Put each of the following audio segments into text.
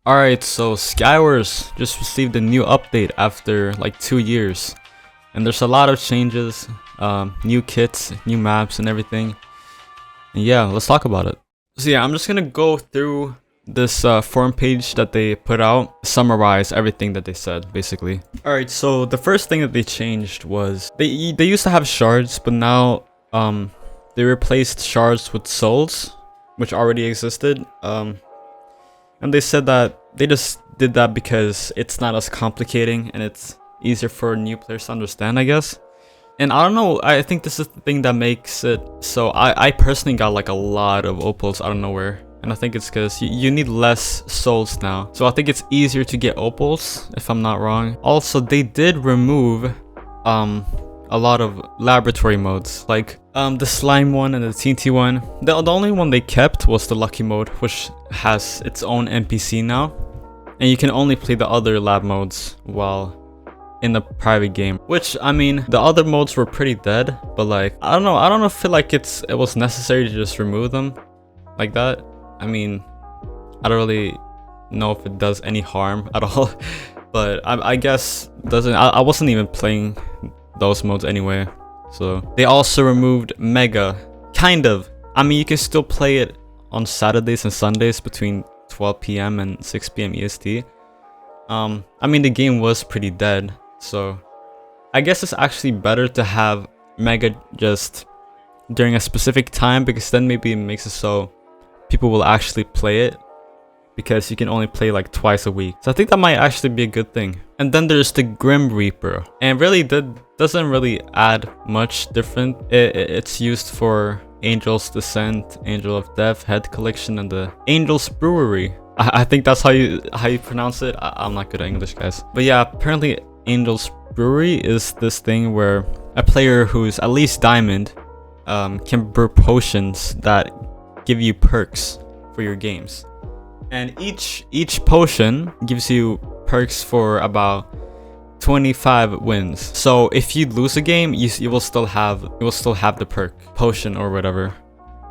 Alright, so Skywars just received a new update after like 2 years. And there's a lot of changes, new kits, new maps and everything. And yeah, let's talk about it. So yeah, I'm just gonna go through this forum page that they put out, summarize everything that they said, basically. Alright, so the first thing that they changed was, they used to have shards, but now they replaced shards with souls, which already existed. And they said that they just did that because it's not as complicating and it's easier for new players to understand, I guess. And I don't know, I think this is the thing that makes it so I personally got like a lot of opals out of nowhere. And I think it's because you need less souls now. So I think it's easier to get opals, if I'm not wrong. Also, they did remove a lot of laboratory modes, like the slime one and the TNT one. The only one they kept was the lucky mode, which has its own NPC now, and you can only play the other lab modes while in the private game, which, I mean, the other modes were pretty dead, but like, I don't feel like it was necessary to just remove them like that. I mean, I don't really know if it does any harm at all, but I guess doesn't. I wasn't even playing those modes anyway. So they also removed Mega, kind of. I mean, you can still play it on Saturdays and Sundays between 12 p.m. and 6 p.m. EST. I mean, the game was pretty dead, so I guess it's actually better to have Mega just during a specific time, because then maybe it makes it so people will actually play it, because you can only play like twice a week. So I think that might actually be a good thing. And then there's the Grim Reaper, and really that doesn't really add much different. It's used for Angel's Descent, Angel of Death, Head Collection, and the Angel's Brewery. I think that's how you pronounce it. I'm not good at English, guys. But yeah, apparently Angel's Brewery is this thing where a player who's at least diamond can brew potions that give you perks for your games. And each potion gives you perks for about 25 wins. So if you lose a game, you will still have the perk potion or whatever.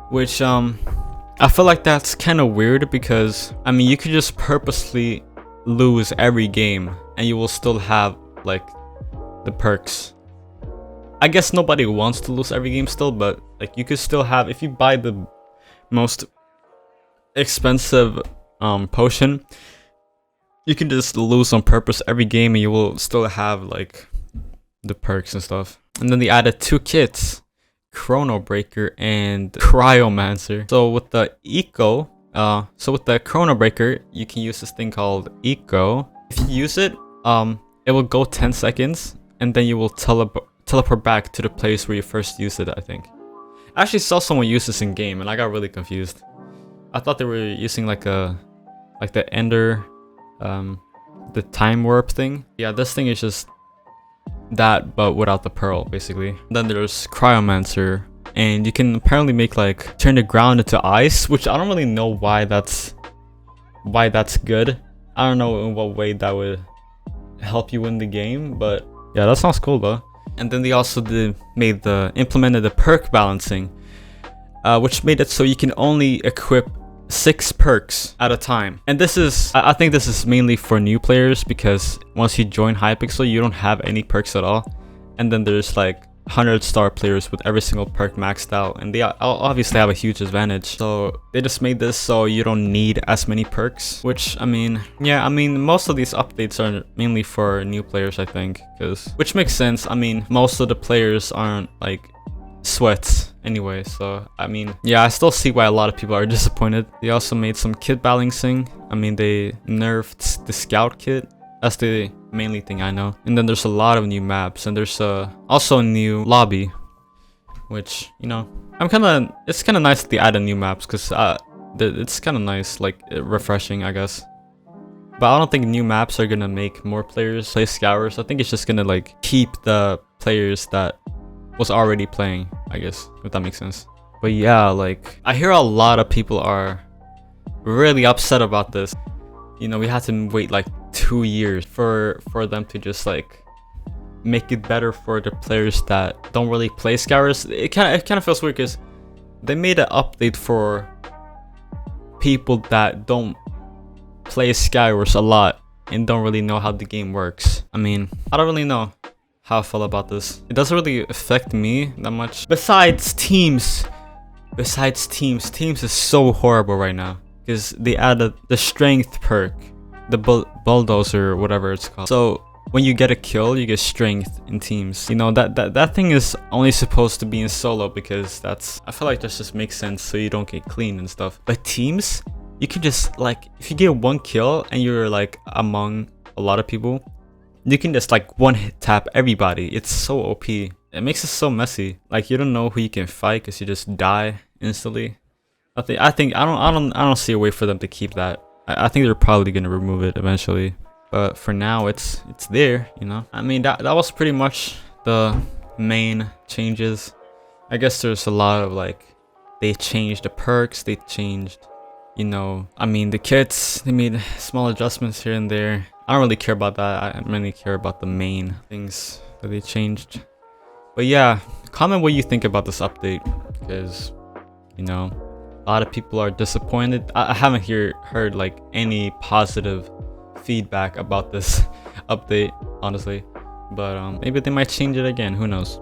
Which I feel like that's kind of weird, because I mean, you could just purposely lose every game and you will still have like the perks. I guess nobody wants to lose every game still, but like you could still have, if you buy the most expensive potion, you can just lose on purpose every game and you will still have like the perks and stuff. And then they added 2 kits, Chrono Breaker and Cryomancer. So with the Chrono Breaker, you can use this thing called Eco. If you use it, it will go 10 seconds and then you will teleport back to the place where you first used it, I think. I actually saw someone use this in game and I got really confused. I thought they were using like the Ender, the time warp thing. Yeah, this thing is just that, but without the pearl, basically. Then there's Cryomancer, and you can apparently make like turn the ground into ice, which I don't really know why that's good. I don't know in what way that would help you win the game, but yeah, that sounds cool though. And then they also implemented the perk balancing, which made it so you can only equip 6 perks at a time. And I think this is mainly for new players, because once you join Hypixel, you don't have any perks at all. And then there's like 100-star players with every single perk maxed out, and they obviously have a huge advantage. So they just made this so you don't need as many perks, which, I mean, yeah, I mean, most of these updates are mainly for new players, I think, which makes sense. I mean, most of the players aren't like sweats anyway, so I mean, yeah, I still see why a lot of people are disappointed. They also made some kit balancing. I mean, they nerfed the scout kit. That's the mainly thing I know. And then there's a lot of new maps, and there's also a new lobby, which, you know, it's kind of nice that they added new maps, because it's kind of nice, like refreshing, I guess. But I don't think new maps are gonna make more players play Skywars. I think it's just gonna like keep the players that was already playing, I guess, if that makes sense. But yeah, like, I hear a lot of people are really upset about this. You know, we had to wait like 2 years for them to just like make it better for the players that don't really play Skywars. It kind of feels weird, because they made an update for people that don't play Skywars a lot and don't really know how the game works. I mean, I don't really know how I feel about this. It doesn't really affect me that much. Besides teams is so horrible right now because they added the strength perk, the bulldozer, whatever it's called. So when you get a kill, you get strength in teams. You know, that thing is only supposed to be in solo because I feel like that just makes sense so you don't get clean and stuff. But teams, you can just like, if you get one kill and you're like among a lot of people, you can just like one hit tap everybody. It's so OP. It makes it so messy. Like you don't know who you can fight because you just die instantly. I don't see a way for them to keep that. I think they're probably gonna remove it eventually. But for now, it's there, you know. I mean, that was pretty much the main changes. I guess there's a lot of like, they changed the perks, they changed, you know, I mean the kits, they made small adjustments here and there. I don't really care about that. I mainly care about the main things that they changed. But yeah, comment what you think about this update, because, you know, a lot of people are disappointed. I haven't heard like any positive feedback about this update, honestly, but maybe they might change it again, who knows.